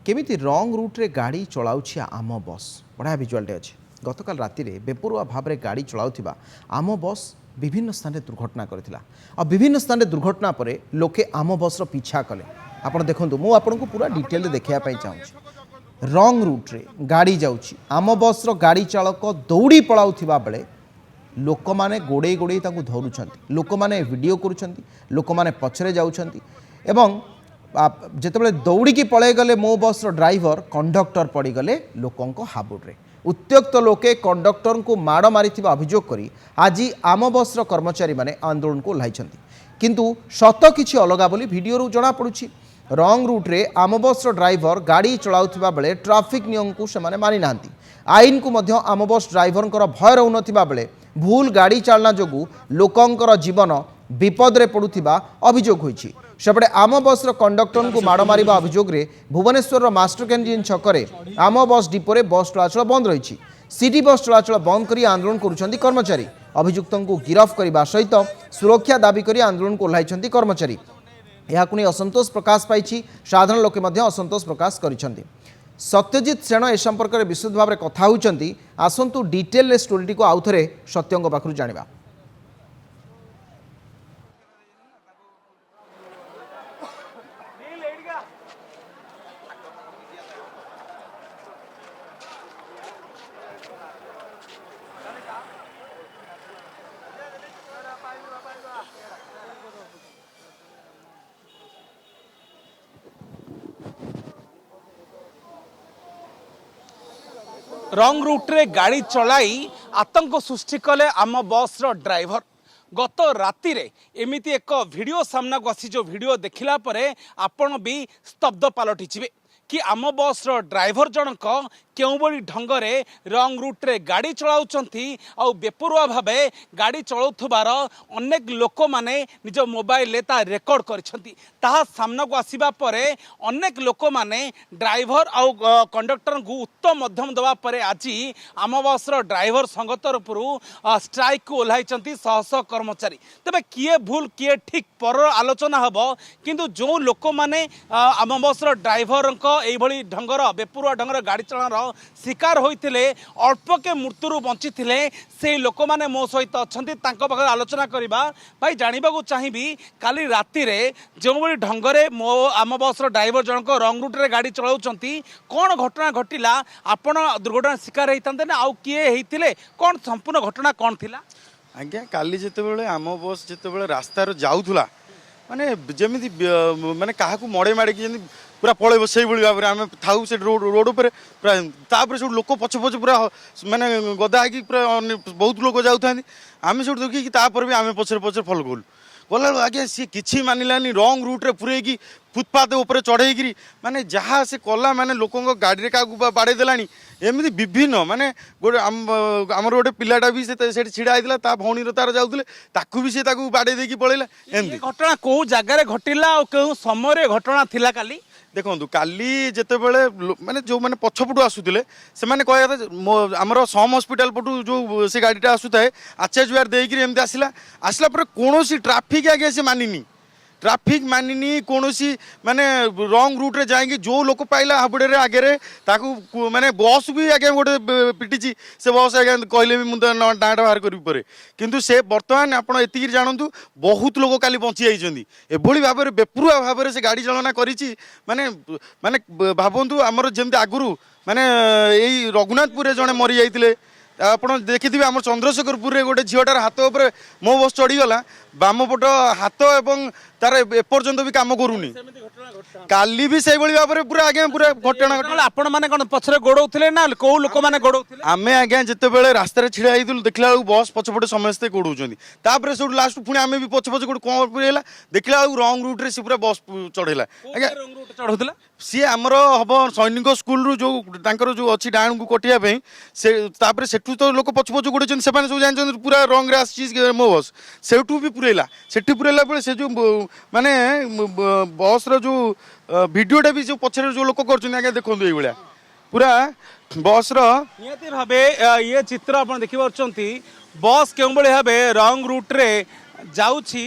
केमिति रंग रूट्रे गाड़ी चलाउछि आम बस बढ़िया भिजुआलटे अच्छे गतकाल राति बेपरुआ भाव में गाड़ी चलाउथिबा आम बस विभिन्न स्थान दुर्घटना करथिला और विभिन्न स्थान दुर्घटना पर लोके आम बस पीछा कले आपण देखंतु मु आपनको पूरा डिटेल देखिया पई चाहूछि रंग रूट्रे गाड़ी जाउछि आम बस गाड़ी चालक दौड़ी पलाउथिबा बेले लोक माने गोड़े गोड़े ताकू धरुछंती लोक माने वीडियो करूछंती लोक माने पछरे जाउछंती एवं जितेबाला दौड़ी पलि गले मो बस ड्राइवर कंडक्टर पड़गले लोकों हाबुड्रे उत्त्यक्त लोके कंडक्टर को माड़ मारी अभियोग करी आज आम बस कर्मचारी माने आंदोलन को ओह्लाई किंतु सत किछि अलगा बोली वीडियो जना पड़ुछि रंग रूट्रे आम बस ड्राइवर गाड़ी चलाउथिबा बेले ट्राफिक नियम को से मानि नांती आईन को मध्य आम बस ड्राइवर भय रहउनथिबा बेले भूल गाड़ी चालना जोगु लोकंकर जीवन विपद रे पड़ुथिबा अभियोग होइछि सेपटे आम बस कंडक्टर को माड़ मारिबा अभियोग रे भुवनेश्वर मास्टर कैंटीन छकरे आम बस डिपोरे बस चलाचल बंद रही सिटी बस चलाचल बंद करी आंदोलन करुछंती कर्मचारी अभियुक्त को गिरफ करने सहित सुरक्षा दाबी करी आंदोलन को ओह्लाइछंती कर्मचारी याकु नै असंतोष प्रकाश पाइछि साधारण लोके मध्य असंतोष प्रकाश करिछंती सत्यजित सेन ए संपर्क में विशुद्ध भाव में कथा होउछंती आसंतु डिटेल स्टोरी को आउ थरे सत्यंग पाखरु जानिबा रंग रूट्रे गाड़ी चलाई आतंक सृष्टि कले आम बस ड्राइवर गत राति रे एमिति एक वीडियो सामना को आसी जो वीडियो देखिला परे आपण भी स्तब्ध पलटिछिबे कि आम बस ड्राइवर जनक केउबड़ी ढंगरे रंग रूट्रे गाड़ी चलाउछंती आउ बेपरुआ भावे गाड़ी चलाउथबार अनेक लोक माने निज मोबाइल ले ता रेकॉर्ड करछंती ताहा सामना को आसीबा परे अनेक लोक माने ड्राइवर आउ कंडक्टर को उत्तम मध्यम दवा परे आजी आम बस ड्राइवर संघ तरफरु स्ट्राइक को ओह्लाइछंती शह शह कर्मचारी तबे किए भूल किए ठीक पर आलोचना हबो किंतु जो लोक माने आम बस ड्राइवर एभली ढंगर बेपरुआ ढंगर गाड़ी चलार शिकार होइतिले अल्प के मृत्यु बंची से लोक माने मो सहित अच्छी पाखे आलोचना करवा भाई जानवा को चाहिए काली राति रे जो भली ढंगरे मो आम बस ड्राइवर जनक रंग रूट्रे गाड़ी चलाउछंती कौन घटना घटिला आपण दुर्घटना शिकार होइतांते ना आउ किए होइतिले कौन संपूर्ण घटना कौन थिला आज्ञा काली जितेबाला आम बस जितेबाला रास्तार जाऊला माने जमी माने क्या मड़े माड़े पूरा पलैब से भाव में आम थाऊ से रोड पर पूरा सब लोक पछ पछ पूरा माने गदा है पूरा बहुत लोग जाऊँ आम सब देखिए तापर भी आम पचर पचर फल कलु गला आज्ञा सी कि मानिलानी रंग रूट्रे पूरे फुटपाथ उपर चढ़ेगी माने जहाँ से कला माने लोकों गाड़ी क्या बाड़े देलानी एमती विभिन्न माने गोटे आमर गोटे पिलाटा भी छिड़ा होता भौणी तार जाऊे ताकू भी से बाड़े देकी पलैला एमती घटना कौ जगार घटिला और कौ समय घटना थिला काली देखो काली जितेबाला माने जो मैंने पछपटू आसुले से कहते आमर सम हस्पिटाल पटू जो से गाड़ीटा आसुए आचार्य विहार देकर एमती आसला आसला कौन ट्राफिक आगे से मानिनी ट्राफिक मानिनी कौन माने रंग रूट्रे जाएंगे जो लोक पाइला हाबुड़े आगे ताकू माने बस भी आगे गोटे पिटी से बस आगे कहले भी मुझे डाँटा बाहर करें किंतु से बर्तमान आप जानतु बहुत लोग काली बंची जाइए एभली भाव में बेपरुआ भाव में से गाड़ी चालना करी माने माने भावतु आमर जमी आगुरी माने यही रघुनाथपुर जड़े मरी जाते आप देखिए आम चंद्रशेखरपुर में गोटे झीटार हाथ उपर मो बस चढ़ीगला बामपट हाथ एवं तार एपर्यंत भी काम करूनी काली भी से भाव में पूरा आगे पूरा घटना आपण माने कोन पछरे गोडौथिले ना को लोक माने गोडौथिले आमे आगे जिते बेले रास्ता छिड़ा होइतु देखला बस पछपटे समस्ते गोडौचंदी तापर सब लास्ट पुणी आमे भी पछपछ गोड कोन पड़ेला देखला रंग रूट रे से पूरा बस चढ़ेला आगे रंग रूट चढ़ौथिला सी आमर हम सैनिक स्कूल रू जो तांकर जो अच्छी डाण को कटिया से तापर सेठू तो लोक पछपछ गोड़े से जान पूरा रंग रे आसी मो बस सेठू भी पुरेला सेठी पुरेला बेले से जो माने बस रो जो वीडियोटा भी जो पछरे जो लोक कर आगे देखो ये पूरा बस नियति भावे ये चित्र आप देखिपी बस के भावे रंग रूट्रे जाऊँगी